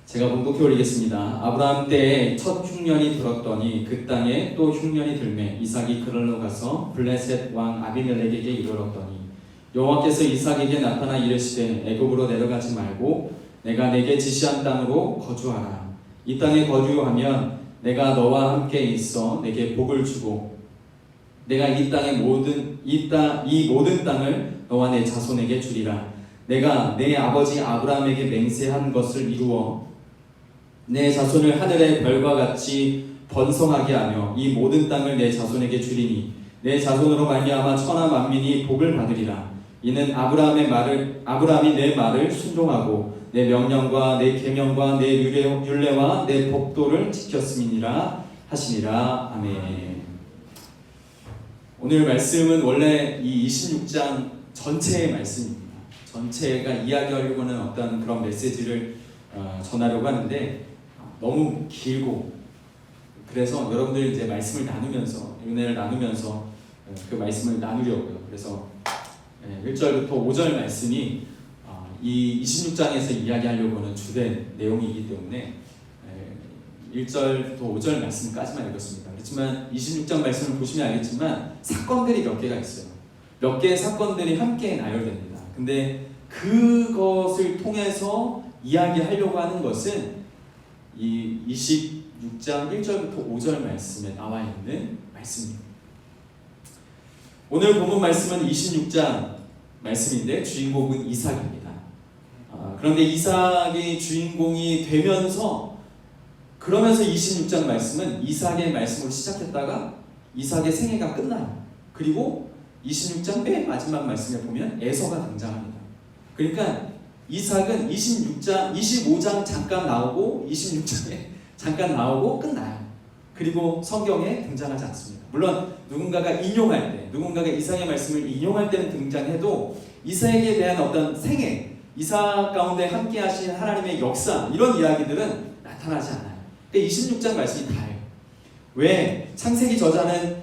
제가 본독해 올리겠습니다. 아브라함 때에 첫 흉년이 들었더니 그 땅에 또 흉년이 들매 이삭이 그랄로 가서 블레셋 왕 아비멜렉에게 이르렀더니 여호와께서 이삭에게 나타나 이르시되 애굽으로 내려가지 말고 내가 내게 지시한 땅으로 거주하라. 이 땅에 거주하면 내가 너와 함께 있어 내게 복을 주고 내가 이 모든 땅을 너와 내 자손에게 주리라. 내가 내 아버지 아브라함에게 맹세한 것을 이루어 내 자손을 하늘의 별과 같이 번성하게 하며 이 모든 땅을 내 자손에게 주리니 내 자손으로 말미암아 천하 만민이 복을 받으리라. 이는 아브라함이 내 말을 순종하고 내 명령과 내 계명과 내 율례와 내 법도를 지켰음이니라 하시니라. 아멘. 오늘 말씀은 원래 이 26장 전체의 말씀입니다. 전체가 이야기하려고 하는 어떤 그런 메시지를 전하려고 하는데 너무 길고, 그래서 여러분들 이제 말씀을 나누면서, 은혜를 나누면서 그 말씀을 나누려고요. 그래서 1절부터 5절 말씀이 이 26장에서 이야기하려고 하는 주된 내용이기 때문에 1절부터 5절 말씀까지만 읽었습니다. 그렇지만 26장 말씀을 보시면 알겠지만 사건들이 몇 개가 있어요. 몇 개의 사건들이 함께 나열됩니다. 근데 그것을 통해서 이야기하려고 하는 것은 이 26장 1절부터 5절 말씀에 나와 있는 말씀입니다. 오늘 본문 말씀은 26장 말씀인데 주인공은 이삭입니다. 그런데 이삭이 주인공이 되면서, 그러면서 26장 말씀은 이삭의 말씀으로 시작했다가 이삭의 생애가 끝나요. 그리고 26장 맨 마지막 말씀에 보면 에서가 등장합니다. 그러니까 이삭은 25장 잠깐 나오고 26장에 잠깐 나오고 끝나요. 그리고 성경에 등장하지 않습니다. 물론 누군가가 인용할 때, 누군가가 이삭의 말씀을 인용할 때는 등장해도 이삭에 대한 어떤 생애, 이삭 가운데 함께 하신 하나님의 역사, 이런 이야기들은 나타나지 않아요. 그러니까 26장 말씀이 다예요. 왜? 창세기 저자는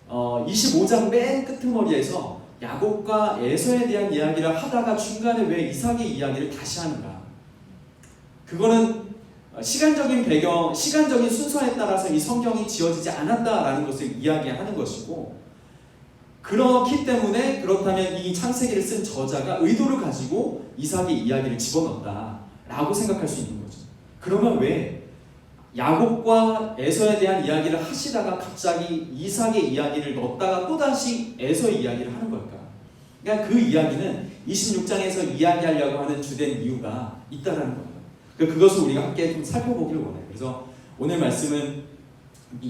25장 맨 끄트머리에서 야곱과 에서에 대한 이야기를 하다가 중간에 왜 이삭의 이야기를 다시 하는가? 그거는 시간적인 배경, 시간적인 순서에 따라서 이 성경이 지어지지 않았다라는 것을 이야기하는 것이고, 그렇기 때문에 그렇다면 이 창세기를 쓴 저자가 의도를 가지고 이삭의 이야기를 집어넣었다라고 생각할 수 있는 거죠. 그러면 왜 야곱과 에서에 대한 이야기를 하시다가 갑자기 이삭의 이야기를 넣었다가 또다시 에서의 이야기를 하는 걸까? 그러니까 그 이야기는 26장에서 이야기하려고 하는 주된 이유가 있다라는 거예요. 그것을 우리가 함께 좀 살펴보기를 원해요. 그래서 오늘 말씀은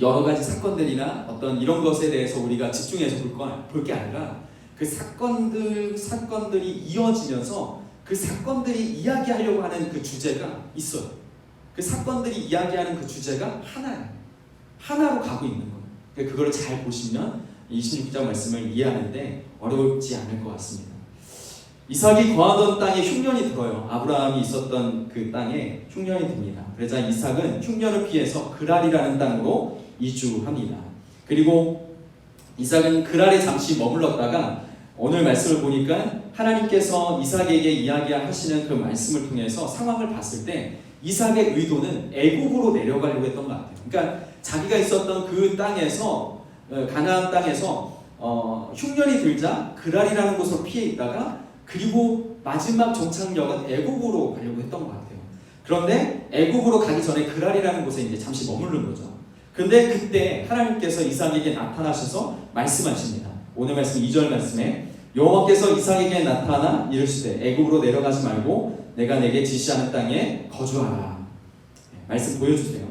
여러 가지 사건들이나 어떤 이런 것에 대해서 우리가 집중해서 볼 게 아니라 그 사건들이 이어지면서 그 사건들이 이야기하려고 하는 그 주제가 있어요. 그 사건들이 이야기하는 그 주제가 하나예요. 하나로 가고 있는 거예요. 그걸 잘 보시면 26장 말씀을 이해하는데 어렵지 않을 것 같습니다. 이삭이 거하던 땅에 흉년이 들어요. 아브라함이 있었던 그 땅에 흉년이 듭니다. 그러자 이삭은 흉년을 피해서 그랄이라는 땅으로 이주합니다. 그리고 이삭은 그랄에 잠시 머물렀다가 오늘 말씀을 보니까 하나님께서 이삭에게 이야기하시는 그 말씀을 통해서 상황을 봤을 때 이삭의 의도는 애굽으로 내려가려고 했던 것 같아요. 그러니까 자기가 있었던 그 땅에서, 가나안 땅에서 흉년이 들자 그랄이라는 곳으로 피해 있다가 그리고 마지막 정착역은 애굽으로 가려고 했던 것 같아요. 그런데 애굽으로 가기 전에 그랄이라는 곳에 이제 잠시 머무른 거죠. 그런데 그때 하나님께서 이삭에게 나타나셔서 말씀하십니다. 오늘 말씀 2절 말씀에 여호와께서 이삭에게 나타나 이르시되 애굽으로 내려가지 말고 내가 내게 지시하는 땅에 거주하라. 말씀 보여주세요.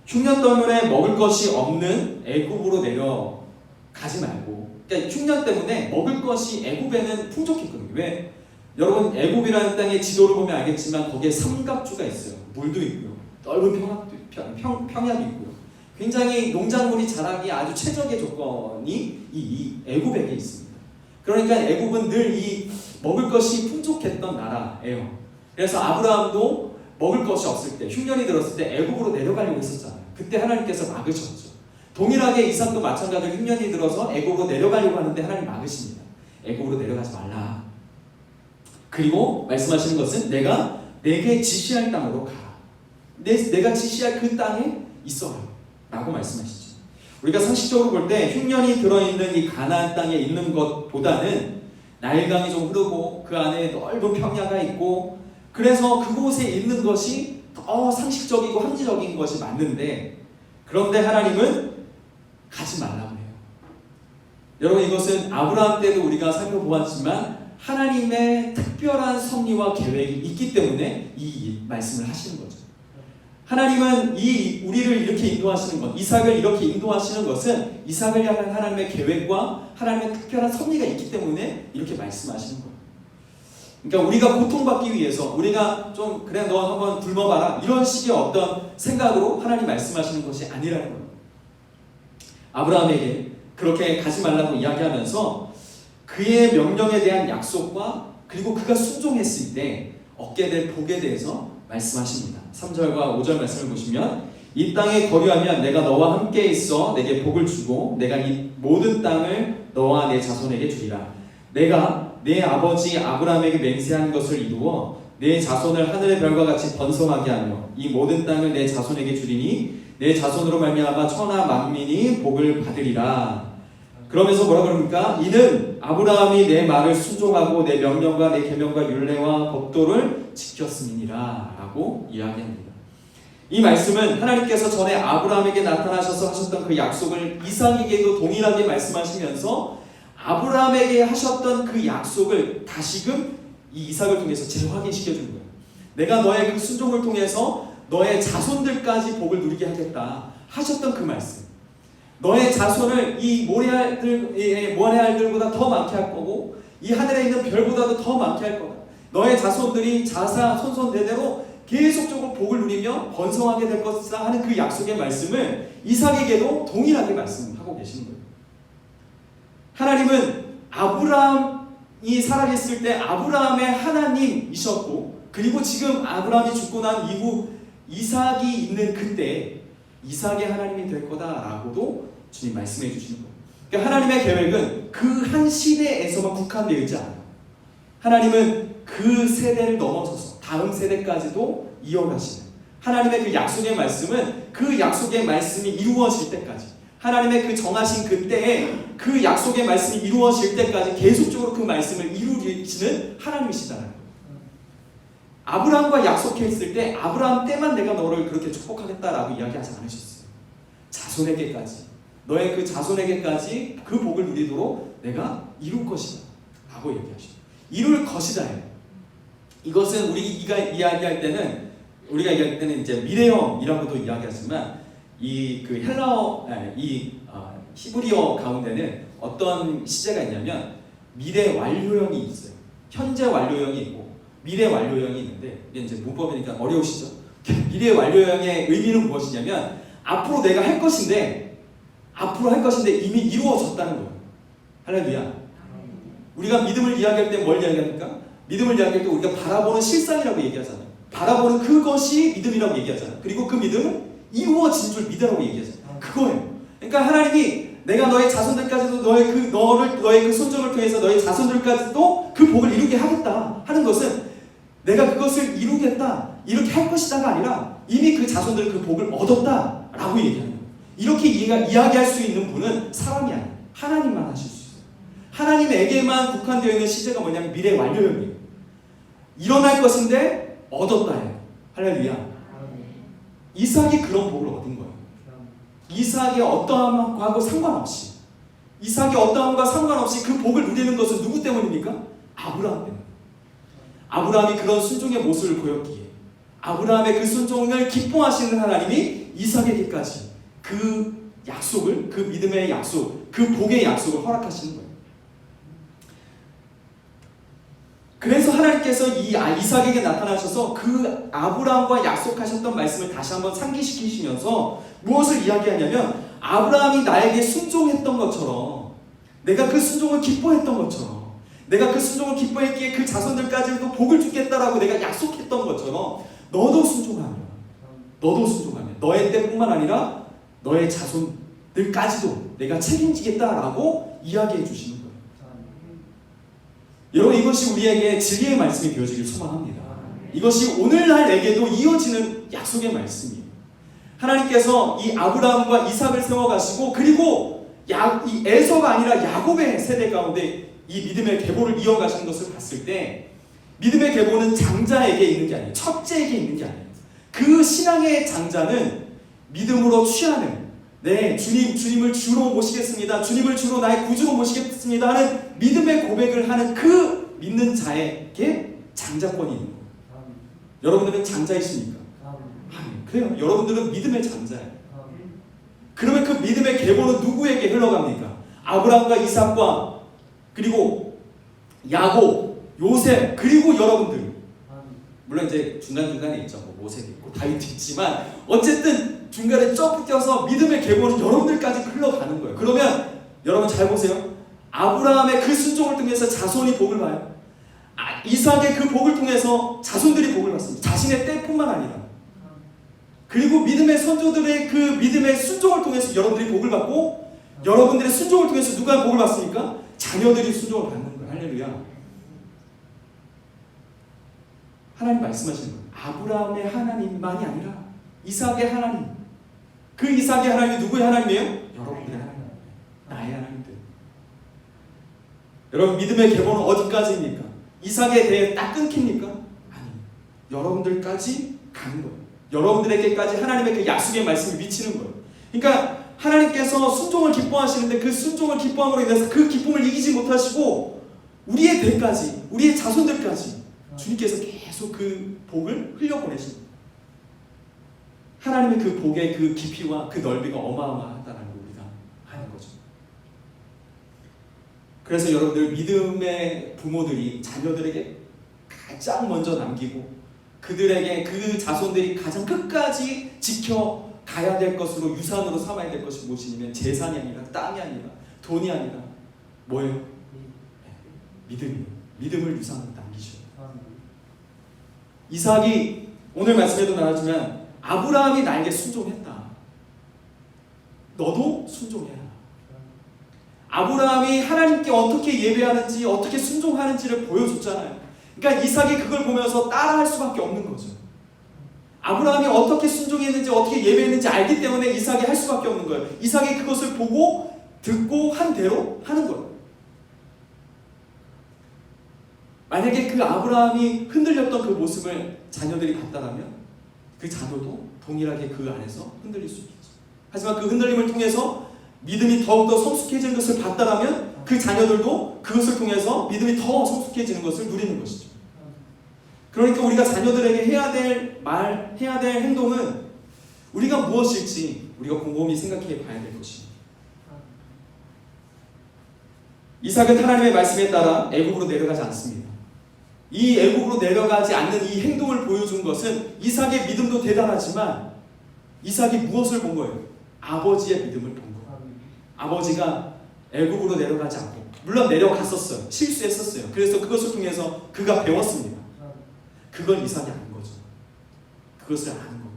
흉년 때문에 먹을 것이 없는 애굽으로 내려가지 말고, 그러니까 흉년 때문에 먹을 것이 애굽에는 풍족했거든요. 왜? 여러분 애굽이라는 땅의 지도를 보면 알겠지만 거기에 삼각주가 있어요. 물도 있고요, 넓은 평야도 있고요. 굉장히 농작물이 자라기 아주 최적의 조건이 이 애굽에게 있습니다. 그러니까 애굽은 늘 이 먹을 것이 풍족했던 나라예요. 그래서 아브라함도 먹을 것이 없을 때, 흉년이 들었을 때 애굽으로 내려가려고 했었잖아요. 그때 하나님께서 막으셨죠. 동일하게 이삭도 마찬가지로 흉년이 들어서 애굽으로 내려가려고 하는데 하나님 막으십니다. 애굽으로 내려가지 말라. 그리고 말씀하시는 것은 내가 내게 지시할 땅으로 가라. 내가 지시할 그 땅에 있어라 라고 말씀하시죠. 우리가 상식적으로 볼 때 흉년이 들어있는 이 가나안 땅에 있는 것보다는 나일강이 좀 흐르고 그 안에 넓은 평야가 있고 그래서 그곳에 있는 것이 더 상식적이고 합리적인 것이 맞는데, 그런데 하나님은 가지 말라고 해요. 여러분, 이것은 아브라함 때도 우리가 살펴보았지만 하나님의 특별한 섭리와 계획이 있기 때문에 이 말씀을 하시는 거죠. 하나님은 우리를 이렇게 인도하시는 것, 이삭을 이렇게 인도하시는 것은 이삭을 향한 하나님의 계획과 하나님의 특별한 섭리가 있기 때문에 이렇게 말씀하시는 거예요. 그러니까 우리가 고통받기 위해서 우리가 좀 그래 너 한번 굶어봐라 이런 식의 어떤 생각으로 하나님 말씀하시는 것이 아니라는 거예요. 아브라함에게 그렇게 가지 말라고 이야기하면서 그의 명령에 대한 약속과 그리고 그가 순종했을 때 얻게 될 복에 대해서 말씀하십니다. 3절과 5절 말씀을 보시면 이 땅에 거류하면 내가 너와 함께 있어 내게 복을 주고 내가 이 모든 땅을 너와 내 자손에게 주리라. 내가 내 아버지 아브라함에게 맹세한 것을 이루어 내 자손을 하늘의 별과 같이 번성하게 하며 이 모든 땅을 내 자손에게 주리니 내 자손으로 말미암아 천하 만민이 복을 받으리라. 그러면서 뭐라 그럽니까? 이는 아브라함이 내 말을 순종하고 내 명령과 내 계명과 율례와 법도를 지켰음이니라 라고 이야기합니다. 이 말씀은 하나님께서 전에 아브라함에게 나타나셔서 하셨던 그 약속을 이삭에게도 동일하게 말씀하시면서 아브라함에게 하셨던 그 약속을 다시금 이 이삭을 통해서 재확인시켜주는 거예요. 내가 너의 그 순종을 통해서 너의 자손들까지 복을 누리게 하겠다 하셨던 그 말씀, 너의 자손을 이 모래알들보다 더 많게 할 거고 이 하늘에 있는 별보다도 더 많게 할 거다. 너의 자손들이 손손 대대로 계속적으로 복을 누리며 번성하게 될 것이다 하는 그 약속의 말씀을 이삭에게도 동일하게 말씀하고 계시는 거예요. 하나님은 아브라함이 살아계실 때 아브라함의 하나님이셨고, 그리고 지금 아브라함이 죽고 난 이후 이삭이 있는 그때 이삭의 하나님이 될 거다라고도 주님 말씀해 주시는 거예요. 그러니까 하나님의 계획은 그 한 시대에서만 국한되어 있지 않아요. 하나님은 그 세대를 넘어서서 다음 세대까지도 이어가시는 하나님의 그 약속의 말씀은 그 약속의 말씀이 이루어질 때까지, 하나님의 그 정하신 그때에 그 약속의 말씀이 이루어질 때까지 계속적으로 그 말씀을 이루시는 하나님이시다는 거예요. 아브라함과 약속했을 때 아브라함 때만 내가 너를 그렇게 축복하겠다라고 이야기하지 않으셨어요. 자손에게까지, 너의 그 자손에게까지 그 복을 누리도록 내가 이룰 것이다 라고 얘기하시죠. 이룰 것이다예요. 이것은 우리가 이야기할 때는 이제 미래형이라고도 이야기하지만 이 그 헬라어, 히브리어 가운데는 어떤 시제가 있냐면 미래 완료형이 있어요. 현재 완료형이 있고 미래 완료형이 있는데, 이게 이제 문법이니까 어려우시죠? 미래 완료형의 의미는 무엇이냐면 앞으로 내가 할 것인데 이미 이루어졌다는 거예요. 할렐루야. 우리가 믿음을 이야기할 때 뭘 이야기합니까? 믿음을 이야기할 때 우리가 바라보는 실상이라고 얘기하잖아요. 바라보는 그것이 믿음이라고 얘기하잖아요. 그리고 그 믿음은 이루어진 줄 믿으라고 얘기하잖아요. 그거예요. 그러니까 하나님이 내가 너의 자손들까지도 너의 그 손정을 통해서 너의 자손들까지도 그 복을 이루게 하겠다 하는 것은 내가 그것을 이루겠다, 이렇게 할 것이다가 아니라 이미 그 자손들은 그 복을 얻었다라고 얘기하는 거예요. 이렇게 이야기할 수 있는 분은 사람이 아니에요. 하나님만 하실 수 있어요. 하나님에게만 국한되어 있는 시제가 뭐냐면 미래 완료형이에요. 일어날 것인데 얻었다예요. 할렐루야. 이삭이 그런 복을 얻은 거예요. 이삭의 어떠함과 상관없이, 그 복을 누리는 것은 누구 때문입니까? 아브라함 때문에. 아브라함이 그런 순종의 모습을 보였기에, 아브라함의 그 순종을 기뻐하시는 하나님이 이삭에게까지 그 약속을, 그 믿음의 약속, 그 복의 약속을 허락하시는 거예요. 그래서 하나님께서 이삭에게 나타나셔서 그 아브라함과 약속하셨던 말씀을 다시 한번 상기시키시면서 무엇을 이야기하냐면, 아브라함이 나에게 순종했던 것처럼, 내가 그 순종을 기뻐했던 것처럼, 내가 그 순종을 기뻐했기에 그 자손들까지도 복을 주겠다라고 내가 약속했던 것처럼 너도 순종하면 너의 때뿐만 아니라 너의 자손들까지도 내가 책임지겠다라고 이야기해 주시는 거예요. 여러분, 이것이 우리에게 진리의 말씀이 되어지길 소망합니다. 이것이 오늘날에게도 이어지는 약속의 말씀이에요. 하나님께서 이 아브라함과 이삭을 세워가시고 그리고 이 에서가 아니라 야곱의 세대 가운데 이 믿음의 계보를 이어가시는 것을 봤을 때 믿음의 계보는 장자에게 있는 게 아니에요. 첫째에게 있는 게 아니에요. 그 신앙의 장자는 믿음으로 취하는 주님을 주로 모시겠습니다. 주님을 주로 나의 구주로 모시겠습니다 하는 믿음의 고백을 하는 그 믿는 자에게 장자권이 있는 거예요. 여러분들은 장자이십니까? 그래요. 여러분들은 믿음의 장자예요. 그러면 그 믿음의 계보는 누구에게 흘러갑니까? 아브라함과 이삭과 그리고 야곱, 요셉 그리고 여러분들. 물론 이제 중간중간에 있죠. 모세도 있고 다윗도 있지만 어쨌든 중간에 쩍 껴서 믿음의 계보는 여러분들까지 흘러가는 거예요. 그러면 여러분 잘 보세요. 아브라함의 그 순종을 통해서 자손이 복을 봐요. 이삭의 그 복을 통해서 자손들이 복을 받습니다. 자신의 때뿐만 아니라. 그리고 믿음의 선조들의 그 믿음의 순종을 통해서 여러분들이 복을 받고 여러분들의 순종을 통해서 누가 복을 받습니까? 자녀들이 순종을 받는 거예요. 할렐루야. 하나님 말씀하시는 거예요. 아브라함의 하나님만이 아니라 이삭의 하나님. 그 이삭의 하나님이 누구의 하나님이에요? 여러분들의 하나님. 나의 하나님들. 여러분 믿음의 계보는 어디까지입니까? 이삭에 대해 딱 끊깁니까? 아니. 여러분들까지 가는 거예요. 여러분들에게까지 하나님의 그 약속의 말씀이 미치는 거예요. 그러니까 하나님께서 순종을 기뻐하시는데 그 순종을 기뻐함으로 인해서 그 기쁨을 이기지 못하시고 우리의 대까지, 우리의 자손들까지 주님께서 계속 그 복을 흘려보내십니다. 하나님의 그 복의 그 깊이와 그 넓이가 어마어마하다는 걸 우리가 아는 거죠. 그래서 여러분들 믿음의 부모들이 자녀들에게 가장 먼저 남기고 그들에게 그 자손들이 가장 끝까지 지켜가야 될 것으로 유산으로 삼아야 될 것이 무엇이냐면 재산이 아니라 땅이 아니라 돈이 아니라 뭐예요? 믿음이에요. 믿음을 유산으로 남기셔요. 이삭이 오늘 말씀에도 나왔지만 아브라함이 나에게 순종했다. 너도 순종해라. 아브라함이 하나님께 어떻게 예배하는지 어떻게 순종하는지를 보여줬잖아요. 그러니까 이삭이 그걸 보면서 따라할 수밖에 없는 거죠. 아브라함이 어떻게 순종했는지 어떻게 예배했는지 알기 때문에 이삭이 할 수밖에 없는 거예요. 이삭이 그것을 보고 듣고 한 대로 하는 거예요. 만약에 그 아브라함이 흔들렸던 그 모습을 자녀들이 봤다면 그 자녀도 동일하게 그 안에서 흔들릴 수 있겠죠. 하지만 그 흔들림을 통해서 믿음이 더욱더 성숙해지는 것을 봤다면 그 자녀들도 그것을 통해서 믿음이 더 성숙해지는 것을 누리는 것이죠. 그러니까 우리가 자녀들에게 해야 될 말, 해야 될 행동은 우리가 무엇일지 우리가 곰곰이 생각해 봐야 될 것입니다. 이삭은 하나님의 말씀에 따라 애굽으로 내려가지 않습니다. 이 애굽으로 내려가지 않는 이 행동을 보여준 것은 이삭의 믿음도 대단하지만 이삭이 무엇을 본 거예요? 아버지의 믿음을 본 거예요. 아버지가 애굽으로 내려가지 않고 물론 내려갔었어요. 실수했었어요. 그래서 그것을 통해서 그가 배웠습니다. 그걸 이삭이 아는 거죠. 그것을 아는 거예요.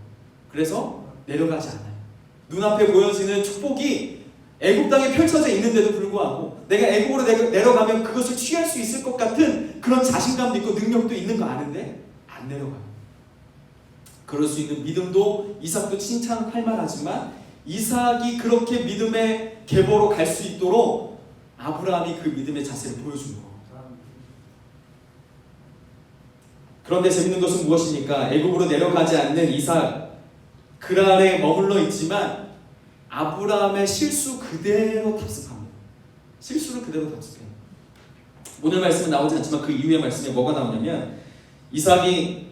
그래서 내려가지 않아요. 눈앞에 보여지는 축복이 애굽 땅에 펼쳐져 있는데도 불구하고 내가 애굽으로 내려가면 그것을 취할 수 있을 것 같은 그런 자신감도 있고 능력도 있는 거 아는데 안 내려가요. 그럴 수 있는 믿음도 이삭도 칭찬할 만하지만 이삭이 그렇게 믿음의 계보로 갈 수 있도록 아브라함이 그 믿음의 자세를 보여준 거예요. 그런데 재밌는 것은 무엇입니까? 애굽으로 내려가지 않는 이삭 그랄에 머물러 있지만 아브라함의 실수 그대로 탑승합니다. 실수를 그대로 탑승해요. 오늘 말씀은 나오지 않지만 그 이후의 말씀에 뭐가 나오냐면 이삭이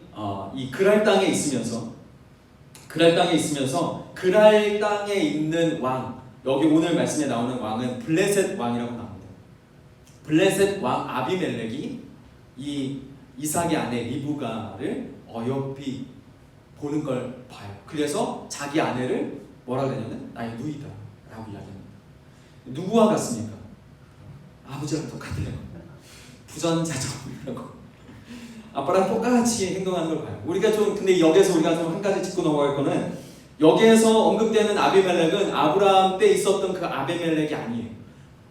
이 그랄 땅에 있으면서 그랄 땅에 있는 왕, 여기 오늘 말씀에 나오는 왕은 블레셋 왕이라고 나옵니다. 블레셋 왕 아비멜렉이 이 이삭의 아내 리브가를 어여삐 보는 걸 봐요. 그래서 자기 아내를 뭐라고 하냐면 나의 누이다 라고 이야기합니다. 누구와 같습니까? 아버지랑 똑같아요. 부전자전이라고 아빠랑 똑같이 행동하는 걸 봐요. 우리가 좀 근데 여기에서 우리가 좀 한 가지 짚고 넘어갈 거는 여기에서 언급되는 아비멜렉은 아브라함 때 있었던 그 아비멜렉이 아니에요.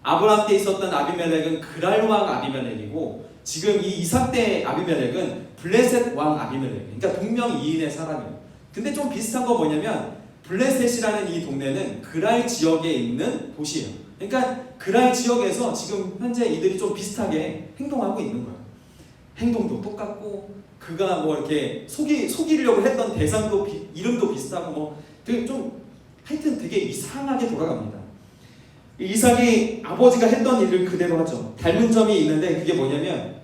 아브라함 때 있었던 아비멜렉은 그랄 왕 아비멜렉이고 지금 이 이삭 때 아비멜렉은 블레셋 왕 아비멜렉. 그러니까 동명이인의 사람이에요. 근데 좀 비슷한 거 뭐냐면 블레셋이라는 이 동네는 그랄 지역에 있는 도시예요. 그러니까 그랄 지역에서 지금 현재 이들이 좀 비슷하게 행동하고 있는 거예요. 행동도 똑같고 그가 뭐 이렇게 속이려고 했던 대상도 이름도 비슷하고 뭐 되게 좀 하여튼 되게 이상하게 돌아갑니다. 이삭이 아버지가 했던 일을 그대로 하죠. 닮은 점이 있는데 그게 뭐냐면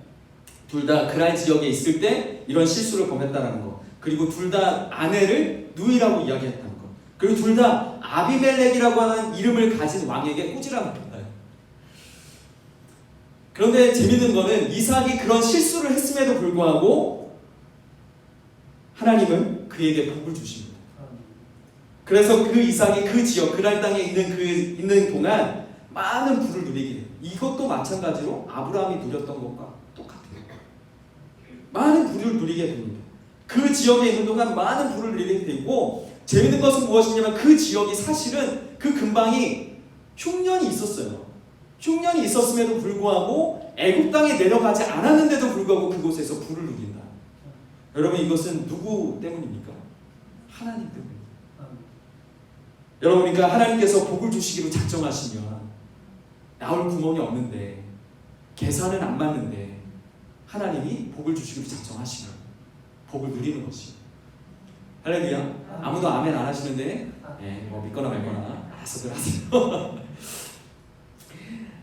둘 다 그랄 지역에 있을 때 이런 실수를 범했다는 거. 그리고 둘 다 아내를 누이라고 이야기했다는 거. 그리고 둘 다 아비멜렉이라고 하는 이름을 가진 왕에게 꾸지람을 했다. 그런데 재밌는 거는 이삭이 그런 실수를 했음에도 불구하고 하나님은 그에게 복을 주십니다. 그래서 그 이삭이 그 지역 그랄 땅에 있는 동안 많은 부를 누리게 돼요. 이것도 마찬가지로 아브라함이 누렸던 것과 똑같아요. 많은 부를 누리게 됩니다. 그 지역에 있는 동안 많은 부를 누리게 되고 재밌는 것은 무엇이냐면 그 지역이 사실은 그 근방이 흉년이 있었어요. 흉년이 있었음에도 불구하고 애굽 땅에 내려가지 않았는데도 불구하고 그곳에서 부를 누린다. 여러분 이것은 누구 때문입니까? 하나님 때문입니다. 여러분 그러니까 하나님께서 복을 주시기로 작정하시면 나올 구멍이 없는데 계산은 안 맞는데 하나님이 복을 주시기로 작정하시면 복을 누리는 것이 할렐루야. 아무도 아멘 안 하시는데 뭐 믿거나 말거나 알아서들 하세요.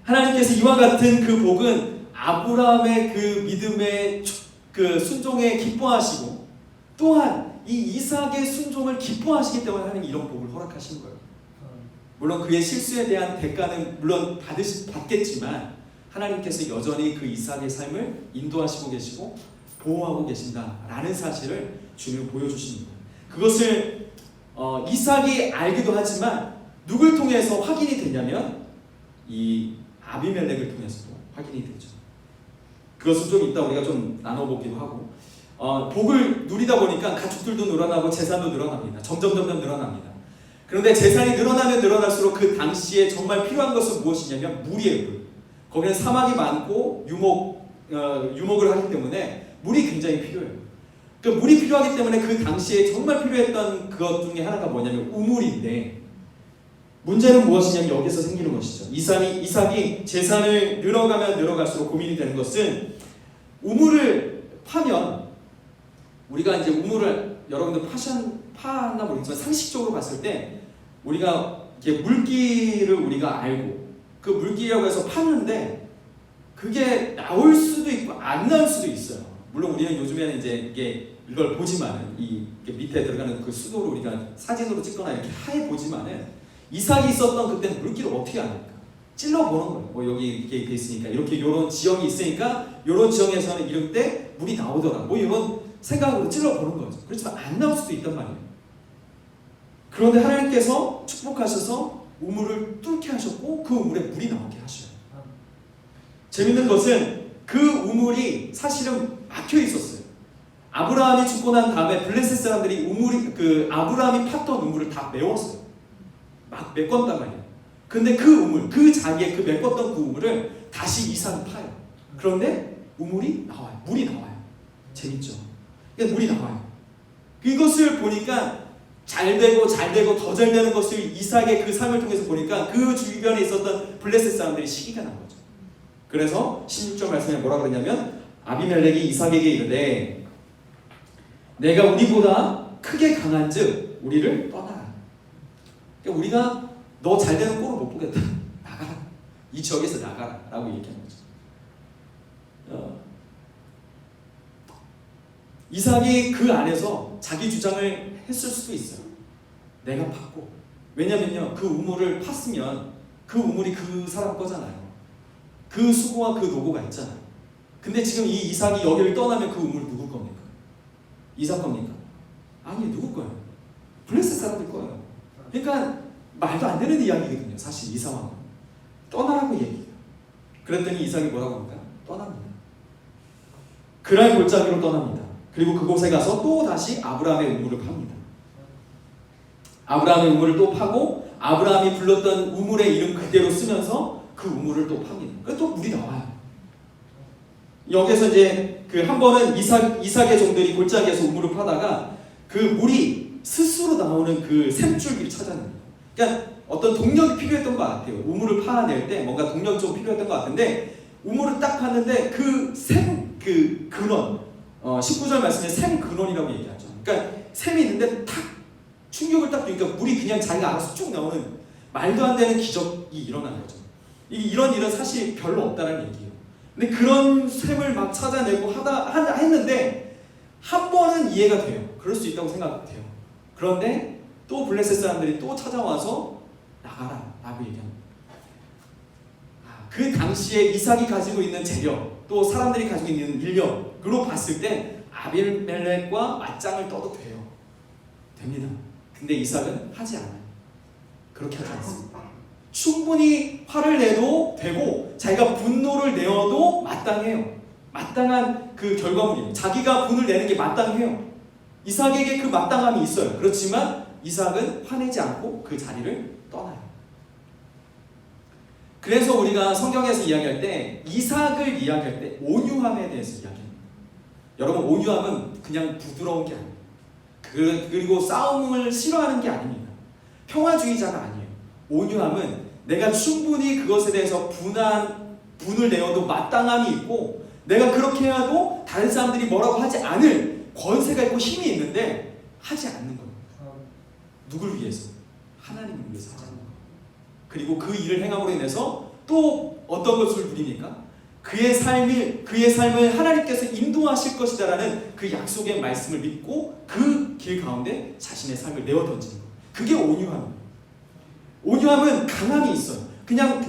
하나님께서 이와 같은 그 복은 아브라함의 그 믿음의 그 순종에 기뻐하시고 또한 이 이삭의 순종을 기뻐하시기 때문에 하나님이 이런 복을 허락하신 거예요. 물론 그의 실수에 대한 대가는 물론 받겠지만 하나님께서 여전히 그 이삭의 삶을 인도하시고 계시고 보호하고 계신다라는 사실을 주님 보여주십니다. 그것을 이삭이 알기도 하지만 누굴 통해서 확인이 되냐면 이 아비멜렉을 통해서도 확인이 되죠. 그것을 좀 이따 우리가 좀 나눠보기도 하고 복을 누리다 보니까 가축들도 늘어나고 재산도 늘어납니다. 점점 늘어납니다. 그런데 재산이 늘어나면 늘어날수록 그 당시에 정말 필요한 것은 무엇이냐면 물이에요. 물. 거기는 사막이 많고 유목을 하기 때문에 물이 굉장히 필요해요. 그 물이 필요하기 때문에 그 당시에 정말 필요했던 그것 중에 하나가 뭐냐면 우물인데 문제는 무엇이냐면 여기서 생기는 것이죠. 이삭이 재산을 늘어가면 늘어갈수록 고민이 되는 것은 우물을 파면 우리가 이제 우물을 여러분들 파나 모르겠지만 상식적으로 봤을 때 우리가 이렇게 물기를 우리가 알고 그 물기라고 해서 파는데 그게 나올 수도 있고 안 나올 수도 있어요. 물론 우리는 요즘에는 이제 이걸 보지만은 이 밑에 들어가는 그 수도를 우리가 사진으로 찍거나 이렇게 하에 보지만은 이삭이 있었던 그때는 물기를 어떻게 합니까? 찔러 보는 거예요. 뭐 여기 이렇게 돼 있으니까 이렇게 이런 지형이 있으니까 이런 지형에서는 이럴 때 물이 나오더라. 뭐 이런 생각으로 찔러 보는 거죠. 그렇지만 안 나올 수도 있단 말이에요. 그런데 하나님께서 축복하셔서 우물을 뚫게 하셨고 그 우물에 물이 나오게 하셔요. 재밌는 것은 그 우물이 사실은 막혀 있었어요. 아브라함이 죽고 난 다음에 블레셋 사람들이 아브라함이 팠던 우물을 다 메웠어요. 막 메꿨단 말이에요. 근데 그 우물, 그 자리에 그 메꿨던 그 우물을 다시 이삭이 파요. 그런데 우물이 나와요. 물이 나와요. 재밌죠? 그러니까 물이 나와요. 이것을 보니까 잘 되고 더 잘 되는 것을 이삭의 그 삶을 통해서 보니까 그 주변에 있었던 블레셋 사람들이 시기가 난 거죠. 그래서 16절 말씀에 뭐라 그러냐면 아비멜렉이 이삭에게 이르되 내가 우리보다 크게 강한즉 우리를 떠나라. 그러니까 우리가 너 잘 되는 꼴을 못 보겠다. 나가라. 이 지역에서 나가라 라고 얘기한 거죠. 이삭이 그 안에서 자기 주장을 했을 수도 있어요. 내가 팠고. 왜냐면요, 그 우물을 팠으면 그 우물이 그 사람 거잖아요. 그 수고와 그 노고가 있잖아요. 근데 지금 이 이삭이 여기를 떠나면 그 우물 누구 겁니까? 이삭 겁니까? 아니, 누구 거예요? 블레셋 사람들 거예요. 그러니까 말도 안 되는 이야기거든요. 사실 이 상황은. 떠나라고 얘기해요. 그랬더니 이삭이 뭐라고 합니까? 떠납니다. 그날 골짜기로 떠납니다. 그리고 그곳에 가서 또 다시 아브라함의 우물을 팝니다. 아브라함의 우물을 또 파고 아브라함이 불렀던 우물의 이름 그대로 쓰면서 그 우물을 또 팝니다. 또 물이 나와요. 여기서 이제 그 한 번은 이삭의 종들이 골짜기에서 우물을 파다가 그 물이 스스로 나오는 그 샘줄기를 찾아냅니다. 그러니까 어떤 동력이 필요했던 것 같아요. 우물을 파낼 때 뭔가 동력이 좀 필요했던 것 같은데 우물을 딱 팠는데 그 근원 19절 말씀에 샘 근원이라고 얘기하죠. 그러니까 샘이 있는데 탁 충격을 딱 주니까 물이 그냥 자기가 알아서 쭉 나오는 말도 안 되는 기적이 일어나는 거죠. 이런 일은 사실 별로 없다는 얘기예요. 근데 그런 샘을 막 찾아내고 했는데 한 번은 이해가 돼요. 그럴 수 있다고 생각돼요. 그런데 또 블레셋 사람들이 또 찾아와서 나가라 라고 얘기합니다. 그 당시에 이삭이 가지고 있는 재력, 또 사람들이 가지고 있는 인력으로 봤을 때 아비멜렉과 맞짱을 떠도 돼요. 됩니다. 근데 이삭은 하지 않아요. 그렇게 하지 않습니다. 충분히 화를 내도 되고 자기가 분노를 내어도 마땅해요. 마땅한 그 결과물이에요. 자기가 분을 내는 게 마땅해요. 이삭에게 그 마땅함이 있어요. 그렇지만 이삭은 화내지 않고 그 자리를 떠나요. 그래서 우리가 성경에서 이야기할 때 이삭을 이야기할 때 온유함에 대해서 이야기합니다. 여러분, 온유함은 그냥 부드러운 게 아니에요. 그리고 싸움을 싫어하는 게 아닙니다. 평화주의자가 아니에요. 온유함은 내가 충분히 그것에 대해서 분을 내어도 마땅함이 있고 내가 그렇게 해도 다른 사람들이 뭐라고 하지 않을 권세가 있고 힘이 있는데 하지 않는 거예요. 누굴 위해서? 하나님을 위해서 하지 않는 거예요. 그리고 그 일을 행함으로 인해서 또 어떤 것을 누립니까? 그의 삶을 하나님께서 인도하실 것이다라는 그 약속의 말씀을 믿고 그 길 가운데 자신의 삶을 내어 던지는 거예요. 그게 온유함이에요. 온유함은 강함이 있어요. 그냥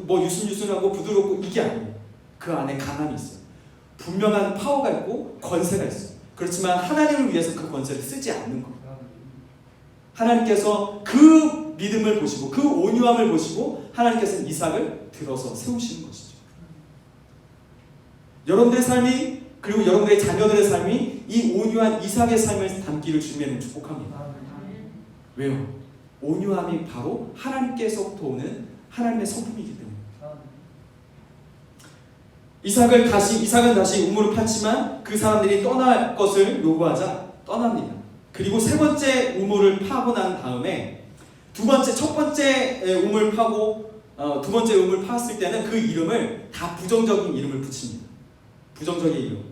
뭐 유순유순하고 부드럽고 이게 아니에요. 그 안에 강함이 있어요. 분명한 파워가 있고 권세가 있어요. 그렇지만 하나님을 위해서 그 권세를 쓰지 않는 거예요. 하나님께서 그 믿음을 보시고 그 온유함을 보시고 하나님께서는 이삭을 들어서 세우시는 것이죠. 여러분들의 삶이 그리고 여러분들의 자녀들의 삶이 이 온유한 이삭의 삶을 담기를 주님의 축복합니다. 왜요? 온유함이 바로 하나님께서부터 오는 하나님의 성품이기 때문에. 이삭은 다시 우물을 팠지만 그 사람들이 떠날 것을 요구하자 떠납니다. 그리고 세 번째 우물을 파고 난 다음에 첫 번째 우물 파고 두 번째 우물 팠을 때는 그 이름을 다 부정적인 이름을 붙입니다. 부정적인 이름.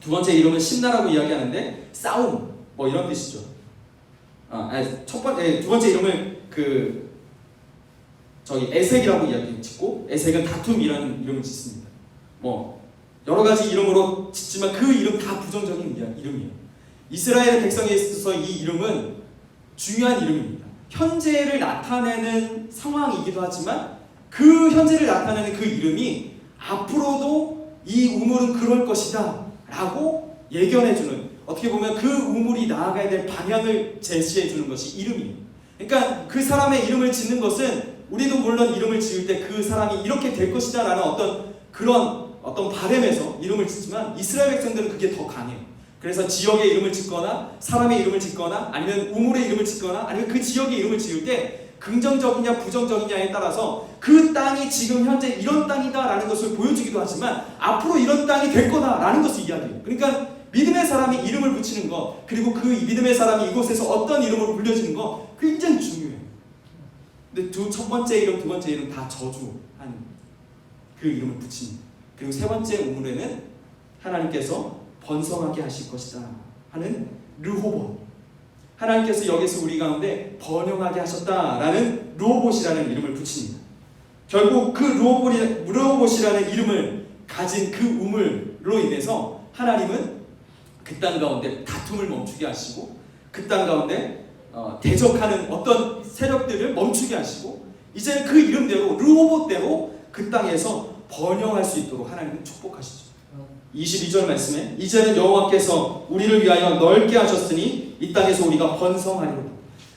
두 번째 이름은 심나라고 이야기하는데 싸움 뭐 이런 뜻이죠. 두 번째 이름을 에색이라고 이야기 짓고 에색은 다툼이라는 이름을 짓습니다. 뭐 여러 가지 이름으로 짓지만 그 이름 다 부정적인 이름이에요. 이스라엘 백성에 있어서 이 이름은 중요한 이름입니다. 현재를 나타내는 상황이기도 하지만 그 현재를 나타내는 그 이름이 앞으로도 이 우물은 그럴 것이다 라고 예견해주는, 어떻게 보면 그 우물이 나아가야 될 방향을 제시해주는 것이 이름이에요. 그러니까 그 사람의 이름을 짓는 것은 우리도 물론 이름을 지을 때 그 사람이 이렇게 될 것이다 라는 어떤 바램에서 이름을 짓지만 이스라엘 백성들은 그게 더 강해요. 그래서 지역의 이름을 짓거나 사람의 이름을 짓거나 아니면 우물의 이름을 짓거나 아니면 그 지역의 이름을 지을 때 긍정적이냐 부정적이냐에 따라서 그 땅이 지금 현재 이런 땅이다 라는 것을 보여주기도 하지만 앞으로 이런 땅이 될 거다 라는 것을 이야기해요. 그러니까 믿음의 사람이 이름을 붙이는 것, 그리고 그 믿음의 사람이 이곳에서 어떤 이름으로 불려지는 것 굉장히 중요해요. 근데 첫 번째 이름, 두 번째 이름 다 저주한 그 이름을 붙입니다. 그리고 세 번째 우물에는 하나님께서 번성하게 하실 것이다 하는 르호봇, 하나님께서 여기서 우리 가운데 번영하게 하셨다라는 르호봇이라는 이름을 붙입니다. 결국 그 르호봇이라는 이름을 가진 그 우물로 인해서 하나님은 그 땅 가운데 다툼을 멈추게 하시고 그 땅 가운데 대적하는 어떤 세력들을 멈추게 하시고 이제는 그 이름대로 르호봇대로 그 땅에서 번영할 수 있도록 하나님은 축복하시죠. 22절 말씀에 이제는 여호와께서 우리를 위하여 넓게 하셨으니 이 땅에서 우리가 번성하리로다.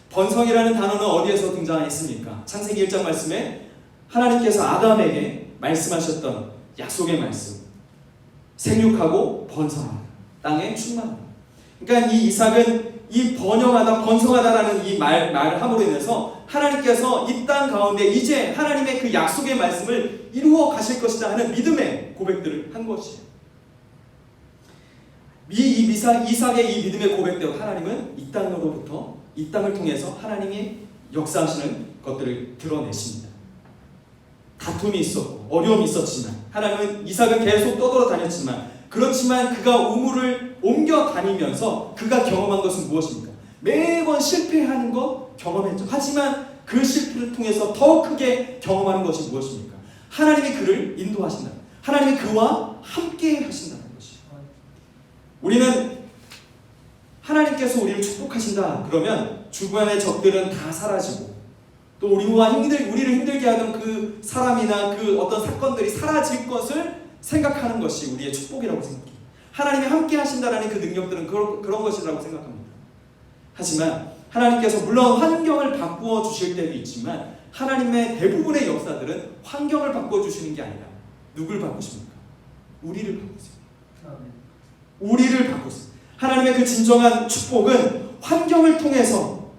번성이라는 단어는 어디에서 등장했습니까? 창세기 1장 말씀에 하나님께서 아담에게 말씀하셨던 약속의 말씀, 생육하고 번성하라, 땅에 충만하라. 그러니까 이 이삭은 이 번영하다 번성하다라는 이 말을 함으로 인해서 하나님께서 이 땅 가운데 이제 하나님의 그 약속의 말씀을 이루어 가실 것이다 하는 믿음의 고백들을 한 것이에요. 이삭의 이 믿음의 고백대로 하나님은 이 땅으로부터 이 땅을 통해서 하나님이 역사하시는 것들을 드러내십니다. 다툼이 있었고 어려움이 있었지만 하나님은 이삭은 계속 떠돌아다녔지만 그렇지만 그가 우물을 옮겨 다니면서 그가 경험한 것은 무엇입니까? 매번 실패하는 것 경험했죠. 하지만 그 실패를 통해서 더 크게 경험하는 것이 무엇입니까? 하나님이 그를 인도하신다. 하나님이 그와 함께 하신다는 것이에요. 우리는 하나님께서 우리를 축복하신다 그러면 주변의 적들은 다 사라지고 또 우리를 힘들게 하던 그 사람이나 그 어떤 사건들이 사라질 것을 생각하는 것이 우리의 축복이라고 생각해요. 하나님이 함께 하신다라는 그 능력들은 그런 것이라고 생각합니다. 하지만 하나님께서 물론 환경을 바꾸어 주실 때도 있지만 하나님의 대부분의 역사들은 환경을 바꾸어 주시는 게 아니라 누굴 바꾸십니까? 우리를 바꾸세요. 우리를 바꾸세요. 하나님의 그 진정한 축복은 환경을 통해서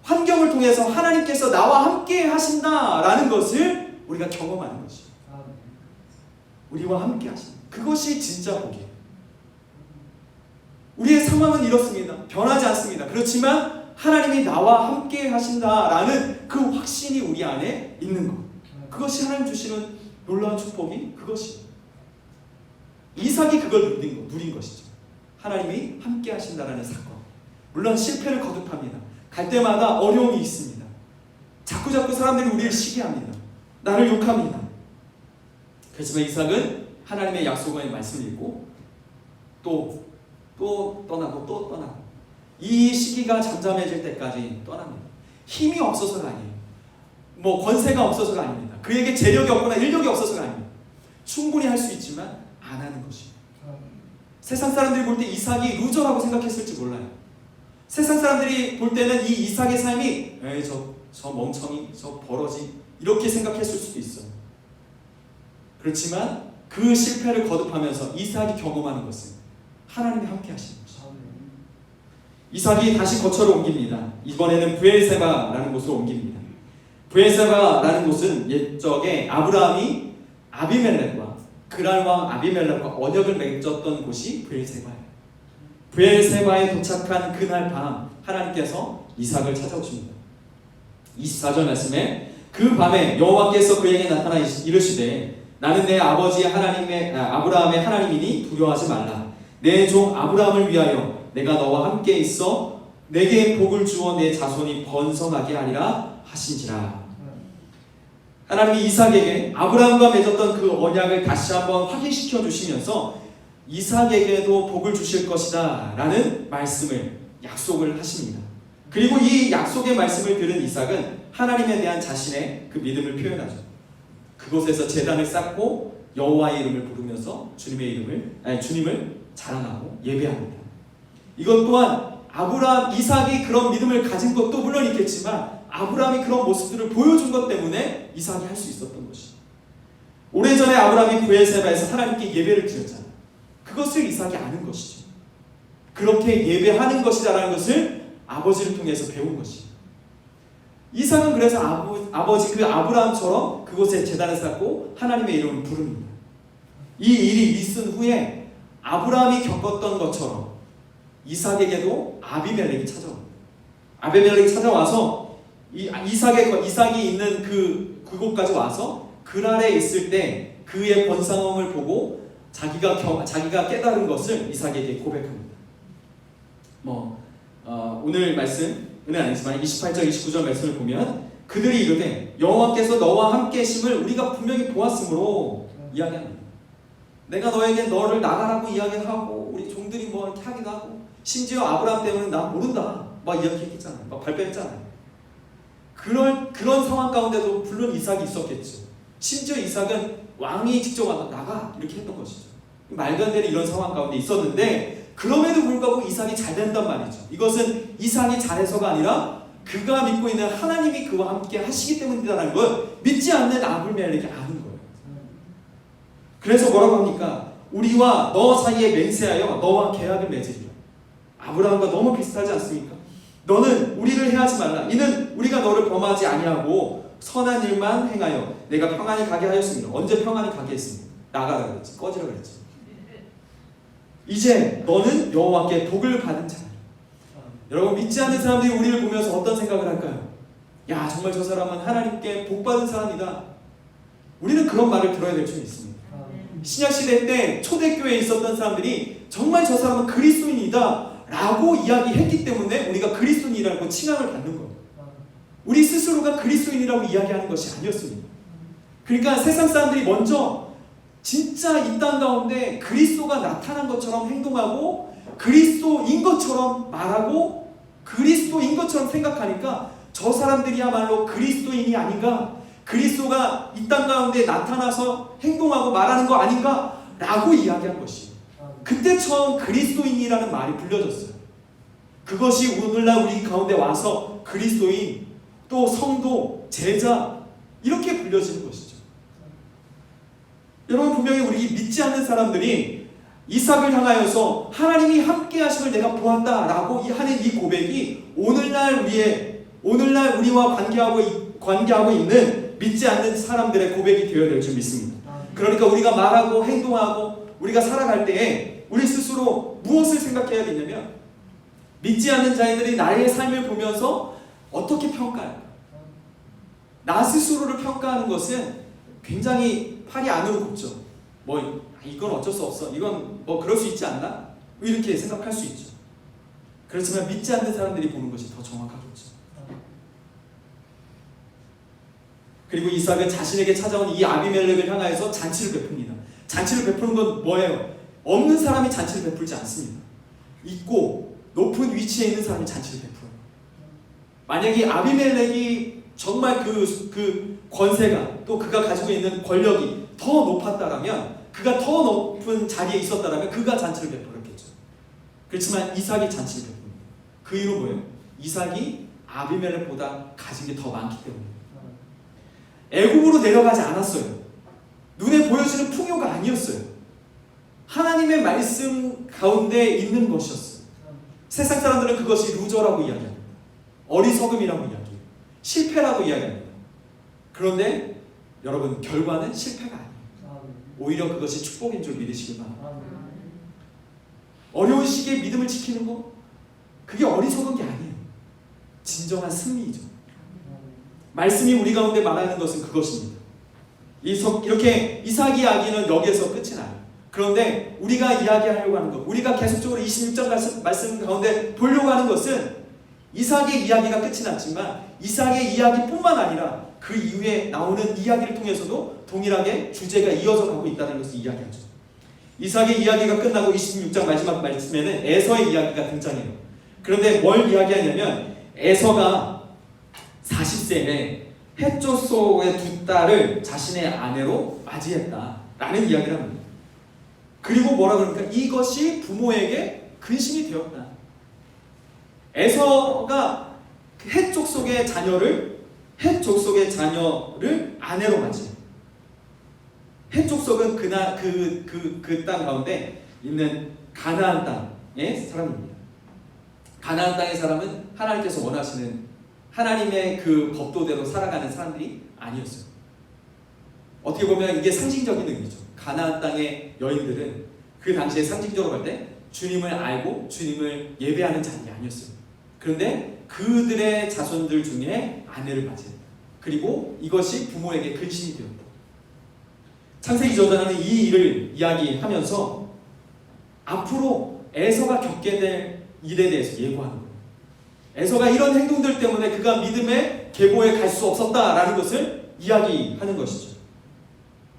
하나님께서 나와 함께 하신다라는 것을 우리가 경험하는 것이에요. 우리와 함께 하신다. 그것이 진짜 복이에요. 우리의 상황은 이렇습니다. 변하지 않습니다. 그렇지만 하나님이 나와 함께 하신다라는 그 확신이 우리 안에 있는 것. 그것이 하나님 주시는 놀라운 축복이 그것이에요. 이삭이 그걸 누린 것이죠. 하나님이 함께 하신다라는 사건. 물론 실패를 거듭합니다. 갈 때마다 어려움이 있습니다. 자꾸 사람들이 우리를 시기합니다. 나를 욕합니다. 그렇지만 이삭은 하나님의 약속의 말씀을 읽고 또 떠나고 이 시기가 잠잠해질 때까지 떠납니다. 힘이 없어서가 아니에요. 권세가 없어서가 아닙니다. 그에게 재력이 없거나 인력이 없어서가 아닙니다. 충분히 할 수 있지만 안 하는 것입니다. 세상 사람들이 볼 때 이삭이 루저라고 생각했을지 몰라요. 세상 사람들이 볼 때는 이 이삭의 삶이 저 멍청이, 저 버러지 이렇게 생각했을 수도 있어요. 그렇지만 그 실패를 거듭하면서 이삭이 경험하는 것은 하나님이 함께 하시는 것이죠. 이삭이 다시 거처로 옮깁니다. 이번에는 브엘세바라는 곳으로 옮깁니다. 브엘세바라는 곳은 옛적에 아브라함이 아비멜렉과 그랄 왕 아비멜렉과 언약을 맺었던 곳이 브엘세바예요. 브엘세바에 도착한 그날 밤 하나님께서 이삭을 찾아오십니다. 24절 말씀에 그 밤에 여호와께서 그에게 나타나 이르시되 나는 내 아버지 아브라함의 하나님이니 두려워하지 말라. 내 종 아브라함을 위하여 내가 너와 함께 있어 내게 복을 주어 내 자손이 번성하게 하리라 하신지라. 하나님이 이삭에게 아브라함과 맺었던 그 언약을 다시 한번 확인시켜 주시면서 이삭에게도 복을 주실 것이다 라는 말씀을 약속을 하십니다. 그리고 이 약속의 말씀을 들은 이삭은 하나님에 대한 자신의 그 믿음을 표현하죠. 그곳에서 제단을 쌓고 여호와의 이름을 부르면서 주님을 자랑하고 예배합니다. 이것 또한 이삭이 그런 믿음을 가진 것도 물론 있겠지만 아브라함이 그런 모습들을 보여준 것 때문에 이삭이 할 수 있었던 것이죠. 오래전에 아브라함이 브엘세바에서 하나님께 예배를 드렸잖아요. 그것을 이삭이 아는 것이죠. 그렇게 예배하는 것이다라는 것을 아버지를 통해서 배운 것이에요. 이삭은 그래서 아버지 그 아브라함처럼 그곳에 제단을 쌓고 하나님의 이름을 부릅니다. 이 일이 있은 후에 아브라함이 겪었던 것처럼 이삭에게도 아비멜렉이 찾아옵니다. 아비멜렉이 찾아와서 이삭이 있는 그곳까지 와서 그랄에 있을 때 그의 번성함을 보고 자기가 깨달은 것을 이삭에게 고백합니다. 오늘 말씀은 아니지만 28절 29절 말씀을 보면 그들이 이르되 여호와께서 너와 함께 계심을 우리가 분명히 보았으므로 이야기합니다. 내가 너에게 너를 나가라고 이야기하고 우리 종들이 이렇게 하기도 하고 심지어 아브라함 때문에 나 모른다 막 이야기했잖아요. 막 발표했잖아요. 그런 상황 가운데도 물론 이삭이 있었겠죠. 심지어 이삭은 왕이 직접 와서 나가 이렇게 했던 것이죠. 말도 안 되는 이런 상황 가운데 있었는데 그럼에도 불구하고 이삭이 잘 된단 말이죠. 이것은 이삭이 잘해서가 아니라 그가 믿고 있는 하나님이 그와 함께 하시기 때문이라는 걸 믿지 않는 아비멜렉이 아는 거예요. 그래서 뭐라고 합니까? 우리와 너 사이에 맹세하여 너와 계약을 맺으리라. 아브라함과 너무 비슷하지 않습니까? 너는 우리를 해하지 말라. 이는 우리가 너를 범하지 아니하고 선한 일만 행하여 내가 평안히 가게 하였습니다. 언제 평안히 가게 했습니까? 나가라 그랬지. 꺼지라 그랬지. 이제 너는 여호와께 복을 받은 자라. 여러분, 믿지 않는 사람들이 우리를 보면서 어떤 생각을 할까요? 야, 정말 저 사람은 하나님께 복 받은 사람이다. 우리는 그런 말을 들어야 될 줄 믿습니다. 신약시대 때 초대교회에 있었던 사람들이 정말 저 사람은 그리스도인이다 라고 이야기했기 때문에 우리가 그리스도인이라고 칭함을 받는 거예요. 우리 스스로가 그리스도인이라고 이야기하는 것이 아니었습니다. 그러니까 세상 사람들이 먼저 진짜 이 땅 가운데 그리스도가 나타난 것처럼 행동하고 그리스도인 것처럼 말하고 그리스도인 것처럼 생각하니까 저 사람들이야말로 그리스도인이 아닌가, 그리스도가 이 땅 가운데 나타나서 행동하고 말하는 거 아닌가 라고 이야기한 것이에요. 그때 처음 그리스도인이라는 말이 불려졌어요. 그것이 오늘날 우리 가운데 와서 그리스도인, 또 성도, 제자 이렇게 불려지는 것이죠. 여러분, 분명히 우리 믿지 않는 사람들이 이삭을 향하여서 하나님이 함께 하심을 내가 보았다라고 하는 이 고백이 오늘날 우리와 관계하고 있는 믿지 않는 사람들의 고백이 되어야 될 줄 믿습니다. 그러니까 우리가 말하고 행동하고 우리가 살아갈 때에 우리 스스로 무엇을 생각해야 되냐면, 믿지 않는 자들이 나의 삶을 보면서 어떻게 평가할까? 나 스스로를 평가하는 것은 굉장히 팔이 안으로 굽죠. 이건 어쩔 수 없어. 이건 그럴 수 있지 않나? 이렇게 생각할 수 있죠. 그렇지만 믿지 않는 사람들이 보는 것이 더 정확하겠죠. 그리고 이삭은 자신에게 찾아온 이 아비멜렉을 향하여서 잔치를 베풉니다. 잔치를 베푸는 건 뭐예요? 없는 사람이 잔치를 베풀지 않습니다. 있고 높은 위치에 있는 사람이 잔치를 베풀어요. 만약에 아비멜렉이 정말 그 권세가, 또 그가 가지고 있는 권력이 더 높았다라면, 그가 더 높은 자리에 있었다라면 그가 잔치를 베풀었겠죠. 그렇지만 이삭이 잔치를 베풉니다. 그 이유는 뭐예요? 이삭이 아비멜렉보다 가진 게 더 많기 때문에. 애굽으로 내려가지 않았어요. 눈에 보여지는 풍요가 아니었어요. 하나님의 말씀 가운데 있는 것이었어요. 세상 사람들은 그것이 루저라고 이야기합니다. 어리석음이라고 이야기해요. 실패라고 이야기합니다. 그런데 여러분, 결과는 실패가 아니에요. 오히려 그것이 축복인 줄 믿으시기 바랍니다. 어려운 시기에 믿음을 지키는 거, 그게 어리석은 게 아니에요. 진정한 승리이죠. 말씀이 우리 가운데 말하는 것은 그것입니다. 이렇게 이삭 이야기는 여기에서 끝이 나요. 그런데 우리가 이야기하려고 하는 것, 우리가 계속적으로 26장 말씀 가운데 보려고 하는 것은 이삭의 이야기가 끝이 났지만 이삭의 이야기뿐만 아니라 그 이후에 나오는 이야기를 통해서도 동일하게 주제가 이어져 가고 있다는 것을 이야기하죠. 이삭의 이야기가 끝나고 26장 마지막 말씀에는 에서의 이야기가 등장해요. 그런데 뭘 이야기하냐면, 에서가 40세에 헷조소의 두 딸을 자신의 아내로 맞이했다라는 이야기를 합니다. 그리고 뭐라 그러니까 이것이 부모에게 근심이 되었다. 에서가 헷족속의 자녀를 아내로 맞이해요. 헷족속은 그 땅 가운데 있는 가나안 땅의 사람입니다. 가나안 땅의 사람은 하나님께서 원하시는 하나님의 그 법도대로 살아가는 사람들이 아니었어요. 어떻게 보면 이게 상징적인 의미죠. 가나안 땅의 여인들은 그 당시에 상징적으로 볼 때 주님을 알고 주님을 예배하는 자들이 아니었어요. 그런데 그들의 자손들 중에 아내를 맞이했다. 그리고 이것이 부모에게 근심이 되었다. 창세기 저자는 이 일을 이야기하면서 앞으로 에서가 겪게 될 일에 대해서 예고하는 거예요. 에서가 이런 행동들 때문에 그가 믿음의 계보에 갈 수 없었다라는 것을 이야기하는 것이죠.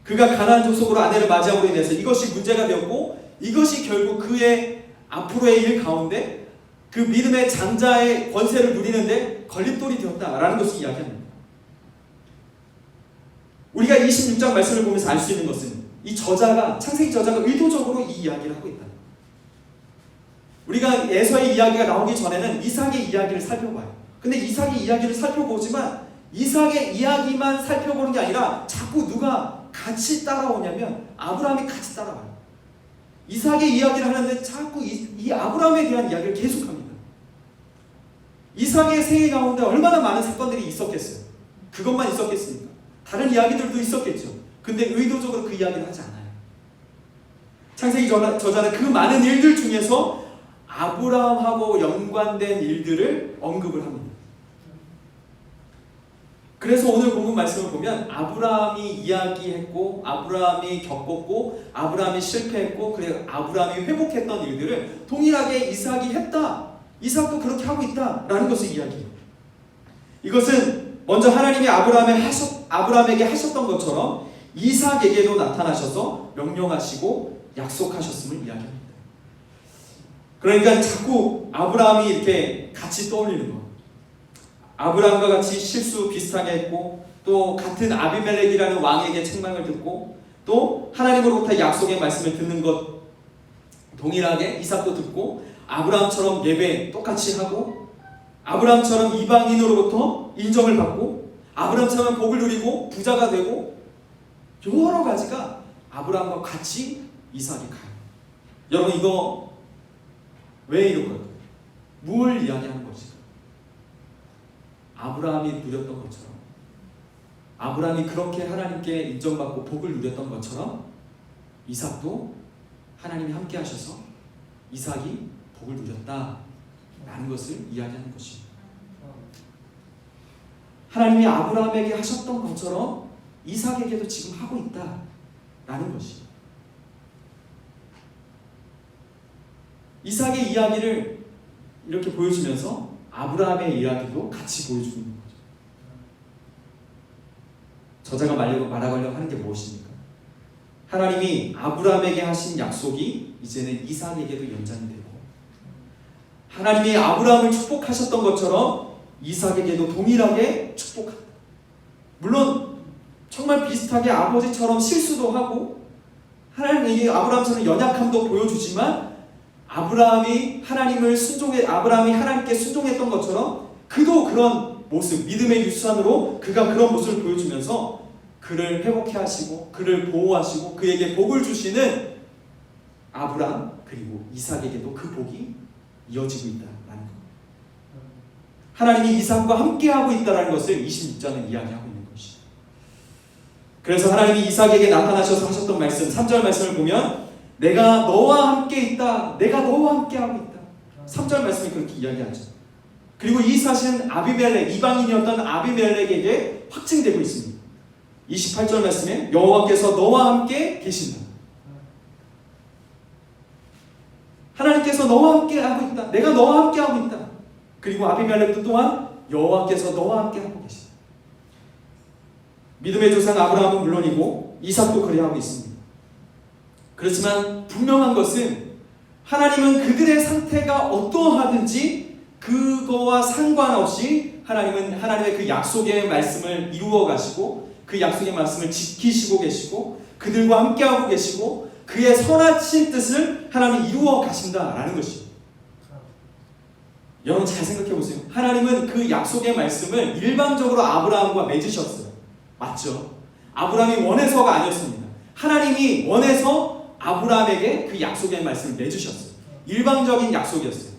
그가 가나안 족속으로 아내를 맞이함으로 인해서 이것이 문제가 되었고, 이것이 결국 그의 앞으로의 일 가운데 그 믿음의 장자의 권세를 누리는데 걸림돌이 되었다라는 것을 이야기합니다. 우리가 26장 말씀을 보면서 알 수 있는 것은 이 저자가, 창세기 저자가 의도적으로 이 이야기를 하고 있다. 우리가 에서의 이야기가 나오기 전에는 이삭의 이야기를 살펴봐요. 근데 이삭의 이야기를 살펴보지만 이삭의 이야기만 살펴보는 게 아니라 자꾸 누가 같이 따라오냐면 아브라함이 같이 따라와요. 이삭의 이야기를 하는데 자꾸 이 아브라함에 대한 이야기를 계속합니다. 이삭의 생애 가운데 얼마나 많은 사건들이 있었겠어요. 그것만 있었겠습니까? 다른 이야기들도 있었겠죠. 근데 의도적으로 그 이야기를 하지 않아요. 창세기 저자는 그 많은 일들 중에서 아브라함하고 연관된 일들을 언급을 합니다. 그래서 오늘 본문 말씀을 보면 아브라함이 이야기했고, 아브라함이 겪었고, 아브라함이 실패했고, 그래 아브라함이 회복했던 일들을 동일하게 이삭이 했다. 이삭도 그렇게 하고 있다라는 것을 이야기해요. 이것은 먼저 하나님이 아브라함에게 하셨던 것처럼 이삭에게도 나타나셔서 명령하시고 약속하셨음을 이야기합니다. 그러니까 자꾸 아브라함이 이렇게 같이 떠올리는 거. 아브라함과 같이 실수 비슷하게 했고, 또 같은 아비멜렉이라는 왕에게 책망을 듣고, 또 하나님으로부터 약속의 말씀을 듣는 것 동일하게 이삭도 듣고, 아브라함처럼 예배 똑같이 하고, 아브라함처럼 이방인으로부터 인정을 받고, 아브라함처럼 복을 누리고 부자가 되고, 여러 가지가 아브라함과 같이 이삭이 가요. 여러분, 이거 왜 이런 걸까요? 뭘 이야기하는 것일까요? 아브라함이 누렸던 것처럼, 아브라함이 그렇게 하나님께 인정받고 복을 누렸던 것처럼 이삭도 하나님이 함께 하셔서 이삭이 복을 누렸다라는 것을 이야기하는 것입니다. 하나님이 아브라함에게 하셨던 것처럼 이삭에게도 지금 하고 있다라는 것입니다. 이삭의 이야기를 이렇게 보여주면서 아브라함의 이야기도 같이 보여주고 있는 거죠. 저자가 말하려고 하는 게 무엇입니까? 하나님이 아브라함에게 하신 약속이 이제는 이삭에게도 연장이 되고, 하나님이 아브라함을 축복하셨던 것처럼 이삭에게도 동일하게 축복한다. 물론 정말 비슷하게 아버지처럼 실수도 하고, 하나님이 아브라함처럼 연약함도 보여주지만, 아브라함이 하나님께 순종했던 것처럼 그도 그런 모습, 믿음의 유산으로 그가 그런 모습을 보여주면서 그를 회복해 하시고, 그를 보호하시고, 그에게 복을 주시는 아브라함 그리고 이삭에게도 그 복이 이어지고 있다라는 것. 하나님이 이삭과 함께하고 있다는 것을 26장은 이야기하고 있는 것이죠. 그래서 하나님이 이삭에게 나타나셔서 하셨던 말씀, 3절 말씀을 보면 내가 너와 함께 있다. 내가 너와 함께하고 있다. 3절 말씀이 그렇게 이야기하죠. 그리고 이 사실은 이방인이었던 아비멜렉에게 확증되고 있습니다. 28절 말씀에 여호와께서 너와 함께 계신다. 하나님께서 너와 함께하고 있다. 내가 너와 함께하고 있다. 그리고 아비멜렉도 또한 여호와께서 너와 함께하고 계신다. 믿음의 조상 아브라함은 물론이고 이삭도 그래하고 있습니다. 그렇지만 분명한 것은 하나님은 그들의 상태가 어떠하든지 그거와 상관없이 하나님은 하나님의 그 약속의 말씀을 이루어 가시고, 그 약속의 말씀을 지키시고 계시고, 그들과 함께하고 계시고, 그의 선하신 뜻을 하나님이 이루어 가신다라는 것이죠. 여러분 잘 생각해 보세요. 하나님은 그 약속의 말씀을 일방적으로 아브라함과 맺으셨어요. 맞죠? 아브라함이 원해서가 아니었습니다. 하나님이 원해서 아브라함에게 그 약속의 말씀을 내주셨어요. 일방적인 약속이었어요.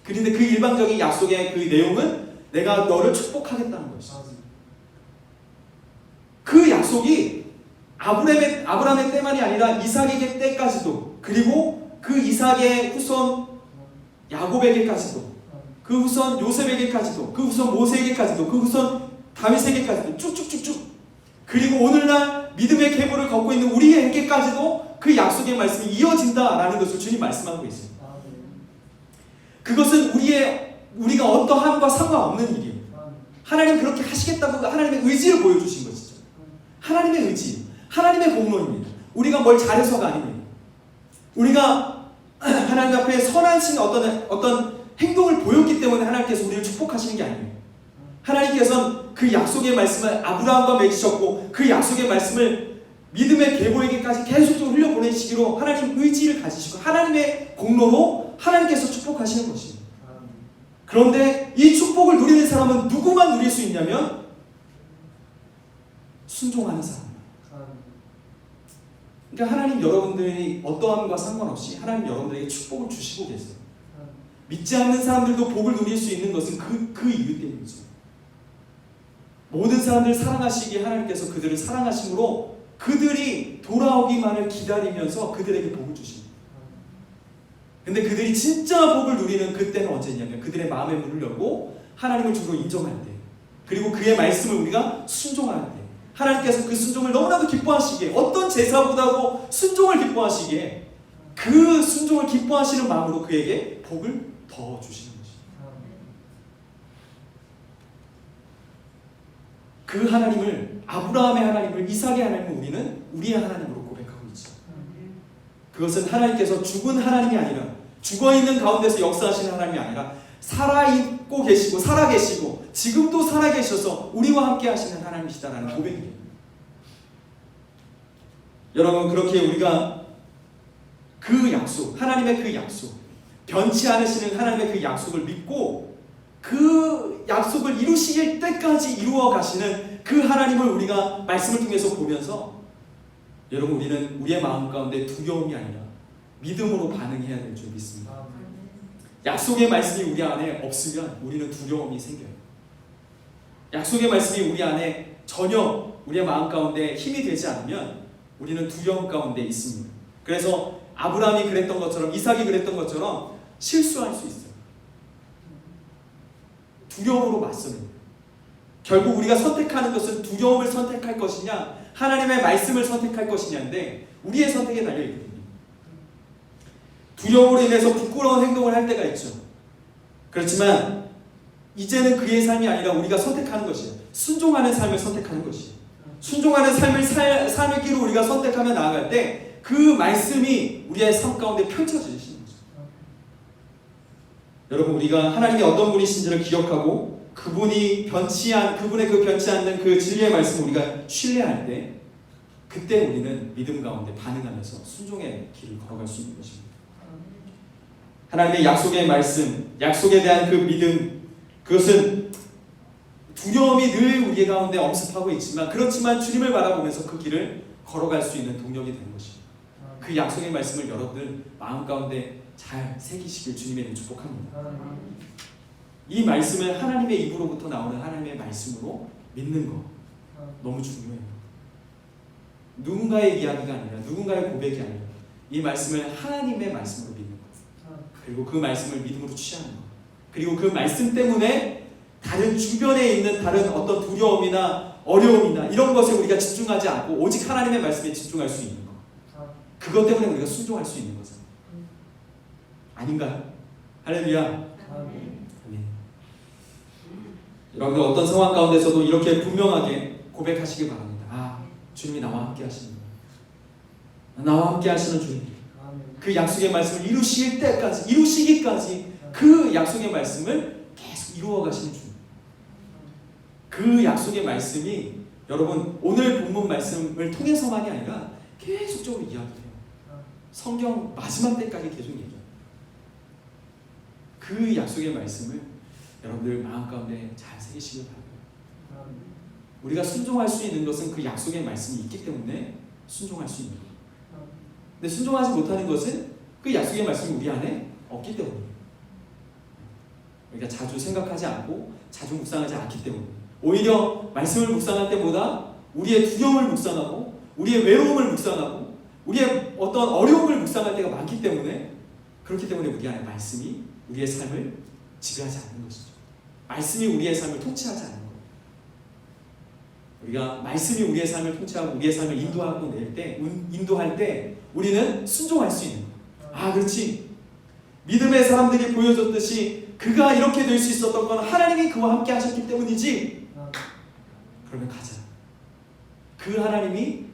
그런데 그 일방적인 약속의 그 내용은 내가 너를 축복하겠다는 것이죠. 그 약속이 아브라함의 때만이 아니라 이삭에게 때까지도, 그리고 그 이삭의 후손 야곱에게까지도, 그 후손 요셉에게까지도, 그 후손 모세에게까지도, 그 후손 다윗에게까지도 쭉쭉쭉쭉, 그리고 오늘날 믿음의 계보를 걷고 있는 우리에게까지도 그 약속의 말씀이 이어진다라는 것을 주님 말씀하고 있습니다. 그것은 우리가 어떠함과 상관없는 일이에요. 하나님 그렇게 하시겠다고 하나님의 의지를 보여주신 것이죠. 하나님의 의지, 하나님의 공로입니다. 우리가 뭘 잘해서가 아닙니다. 우리가 하나님 앞에 선하신 어떤 행동을 보였기 때문에 하나님께서 우리를 축복하시는 게 아니에요. 하나님께서는 그 약속의 말씀을 아브라함과 맺으셨고, 그 약속의 말씀을 믿음의 계보에게까지 계속적으로 흘려보내시기로 하나님 의지를 가지시고, 하나님의 공로로 하나님께서 축복하시는 것입니다. 그런데 이 축복을 누리는 사람은 누구만 누릴 수 있냐면 순종하는 사람. 그러니까 하나님 여러분들이 어떠함과 상관없이 하나님 여러분들에게 축복을 주시고 계세요. 믿지 않는 사람들도 복을 누릴 수 있는 것은 그 이유 때문이죠. 모든 사람들 사랑하시기에 하나님께서 그들을 사랑하심으로 그들이 돌아오기만을 기다리면서 그들에게 복을 주십니다. 근데 그들이 진짜 복을 누리는 그때는 언제냐면 그들의 마음의 문을 열고 하나님을 주로 인정할 때, 그리고 그의 말씀을 우리가 순종할 때, 하나님께서 그 순종을 너무나도 기뻐하시기에, 어떤 제사보다도 순종을 기뻐하시기에 그 순종을 기뻐하시는 마음으로 그에게 복을 더 주시는 것입니다. 그 하나님을, 아브라함의 하나님을, 이삭의 하나님을 우리는 우리의 하나님으로 고백하고 있죠. 그것은 하나님께서 죽은 하나님이 아니라, 죽어있는 가운데서 역사하시는 하나님이 아니라 살아있고 계시고 살아계시고 지금도 살아계셔서 우리와 함께 하시는 하나님이시다라는 고백이에요. 여러분, 그렇게 우리가 그 약속, 하나님의 그 약속, 변치 않으시는 하나님의 그 약속을 믿고 그 약속을 이루실 때까지 이루어 가시는 그 하나님을 우리가 말씀을 통해서 보면서, 여러분, 우리는 우리의 마음 가운데 두려움이 아니라 믿음으로 반응해야 될 줄 믿습니다. 약속의 말씀이 우리 안에 없으면 우리는 두려움이 생겨요. 약속의 말씀이 우리 안에 전혀 우리의 마음 가운데 힘이 되지 않으면 우리는 두려움 가운데 있습니다. 그래서 아브라함이 그랬던 것처럼, 이삭이 그랬던 것처럼 실수할 수 있어요. 두려움으로 맞서는 거예요. 결국 우리가 선택하는 것은 두려움을 선택할 것이냐, 하나님의 말씀을 선택할 것이냐인데 우리의 선택에 달려있거든요. 두려움으로 인해서 부끄러운 행동을 할 때가 있죠. 그렇지만 이제는 그의 삶이 아니라 우리가 선택하는 것이에요. 순종하는 삶을 선택하는 것이에요. 순종하는 삶을 살기로 우리가 선택하며 나아갈 때 그 말씀이 우리의 삶 가운데 펼쳐지시는 거죠. 여러분, 우리가 하나님이 어떤 분이신지를 기억하고 그분의 그 변치 않는 그 진리의 말씀을 우리가 신뢰할 때, 그때 우리는 믿음 가운데 반응하면서 순종의 길을 걸어갈 수 있는 것입니다. 하나님의 약속의 말씀, 약속에 대한 그 믿음, 그것은 두려움이 늘 우리 가운데 엄습하고 있지만, 그렇지만 주님을 바라보면서 그 길을 걸어갈 수 있는 동력이 되는 것입니다. 그 약속의 말씀을 여러분들 마음 가운데 잘 새기시길 주님의 이름으로 축복합니다. 이 말씀을 하나님의 입으로부터 나오는 하나님의 말씀으로 믿는 거 너무 중요해요. 누군가의 이야기가 아니라, 누군가의 고백이 아니라 이 말씀을 하나님의 말씀으로 믿는 것, 그리고 그 말씀을 믿음으로 취하는 것, 그리고 그 말씀 때문에 다른 주변에 있는 다른 어떤 두려움이나 어려움이나 이런 것에 우리가 집중하지 않고 오직 하나님의 말씀에 집중할 수 있는 것, 그것 때문에 우리가 순종할 수 있는 거죠. 아닌가요? 할렐루야. 아멘. 여러분들 어떤 상황 가운데서도 이렇게 분명하게 고백하시기 바랍니다. 아, 주님이 나와 함께 하시는 분, 나와 함께 하시는 주님, 그 약속의 말씀을 이루시기까지 그 약속의 말씀을 계속 이루어 가시는 주님, 그 약속의 말씀이 여러분 오늘 본문 말씀을 통해서만이 아니라 계속적으로 이야기해요. 성경 마지막 때까지 계속 얘기해요. 그 약속의 말씀을 여러분들 마음 가운데 잘 새기시길 바랍니다. 우리가 순종할 수 있는 것은 그 약속의 말씀이 있기 때문에 순종할 수 있는 거예요. 근데 순종하지 못하는 것은 그 약속의 말씀이 우리 안에 없기 때문이에요. 우리가 자주 생각하지 않고 자주 묵상하지 않기 때문에, 오히려 말씀을 묵상할 때보다 우리의 두려움을 묵상하고 우리의 외로움을 묵상하고 우리의 어떤 어려움을 묵상할 때가 많기 때문에, 그렇기 때문에 우리 안에 말씀이 우리의 삶을 지배하지 않는 것이죠. 말씀이 우리의 삶을 통치하지 않는 거예요. 우리가 말씀이 우리의 삶을 통치하고 우리의 삶을 인도할 때 우리는 순종할 수 있는 거예요. 아, 그렇지. 믿음의 사람들이 보여줬듯이 그가 이렇게 될 수 있었던 건 하나님이 그와 함께 하셨기 때문이지. 그러면 가자. 그 하나님이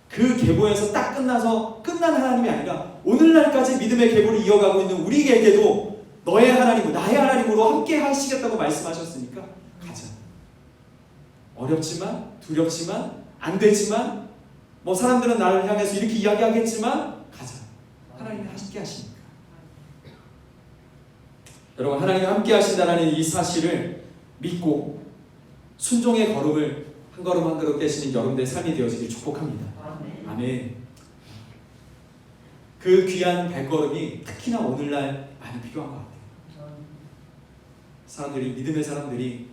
그 계보에서 딱 끝난 하나님이 아니라 오늘날까지 믿음의 계보를 이어가고 있는 우리에게도 너의 하나님으로, 나의 하나님으로 함께 하시겠다고 말씀하셨으니까 가자. 어렵지만, 두렵지만, 안 되지만, 뭐 사람들은 나를 향해서 이렇게 이야기하겠지만 가자. 하나님이 함께 하시니까. 여러분, 하나님이 함께 하신다는 이 사실을 믿고 순종의 걸음을 한 걸음 한 걸음 떼시는 여러분들의 삶이 되어지길 축복합니다. 아멘. 그 귀한 발걸음이 특히나 오늘날 많이 필요한 것 같아요. 사람들이, 믿음의 사람들이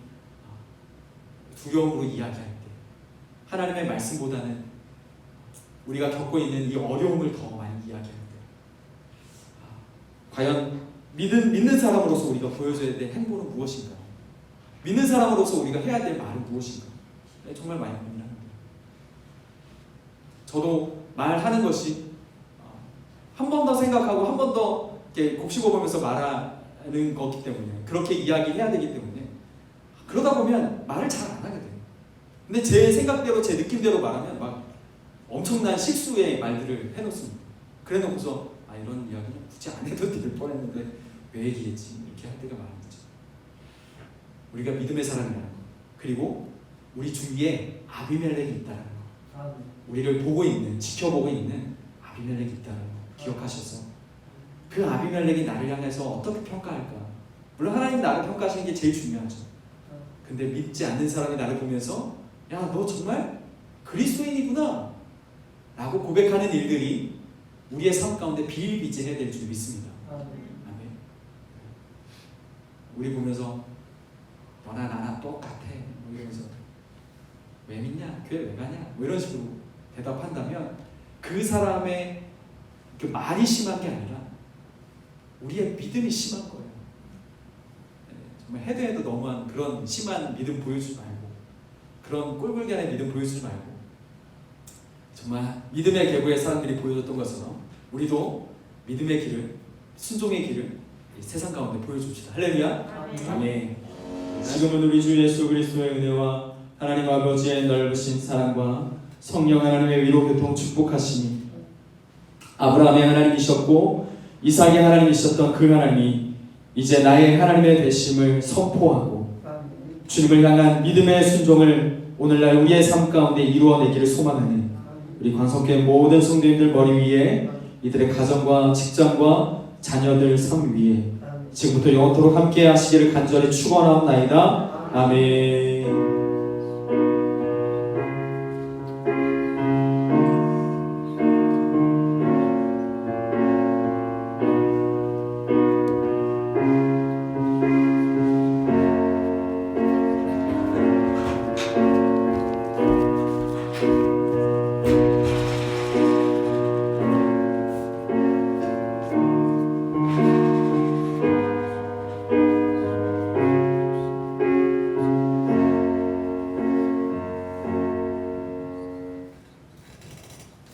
두려움으로 이야기할 때 하나님의 말씀보다는 우리가 겪고 있는 이 어려움을 더 많이 이야기할 때 과연 믿는 사람으로서 우리가 보여줘야 될 행보는 무엇인가? 믿는 사람으로서 우리가 해야 될 말은 무엇인가? 정말 많이 고민합니다. 저도 말하는 것이 한 번 더 생각하고 한 번 더 곱씹어보면서 말하는 거기 때문에, 그렇게 이야기해야 되기 때문에 그러다 보면 말을 잘 안 하게 돼요. 근데 제 생각대로 제 느낌대로 말하면 막 엄청난 실수의 말들을 해놓습니다. 그래놓고서 이런 이야기는 굳이 안 해도 될 뻔했는데 왜 얘기했지? 이렇게 할 때가 많은 거죠. 우리가 믿음의 사람이라는 거, 그리고 우리 주위에 아비멜렉이 있다는 거, 우리를 보고 있는, 지켜보고 있는 아비멜렉이 있다는 거 기억하셔서 그 아비멜렉이 나를 향해서 어떻게 평가할까? 물론 하나님 나를 평가하시는 게 제일 중요하죠. 근데 믿지 않는 사람이 나를 보면서 야, 너 정말 그리스도인이구나 라고 고백하는 일들이 우리의 삶 가운데 비일비재해야 될 줄 믿습니다. 아멘. 우리 보면서 너나 나나 똑같아 이러면서 왜 믿냐? 교회 왜 가냐? 이런 식으로 대답한다면 그 사람의 그 말이 심한 게 아니라 우리의 믿음이 심한 거예요. 정말 해도 해도 너무한 그런 심한 믿음 보여주지 말고, 그런 꼴불견의 믿음 보여주지 말고, 정말 믿음의 계보의 사람들이 보여줬던 것처럼 우리도 믿음의 길을, 순종의 길을 세상 가운데 보여줍시다. 할렐루야. 아멘. 지금은 우리 주 예수 그리스도의 은혜와 하나님 아버지의 넓으신 사랑과 성령 하나님의 위로 교통 축복하시니 아브라함의 하나님이셨고 이삭의 하나님이셨던 그 하나님이 이제 나의 하나님의 되심을 선포하고 주님을 향한 믿음의 순종을 오늘날 우리의 삶 가운데 이루어내기를 소망하는 우리 광석교회 모든 성도님들 머리 위에, 이들의 가정과 직장과 자녀들 삶 위에 지금부터 영원토록 함께 하시기를 간절히 축원하옵나이다. 아멘.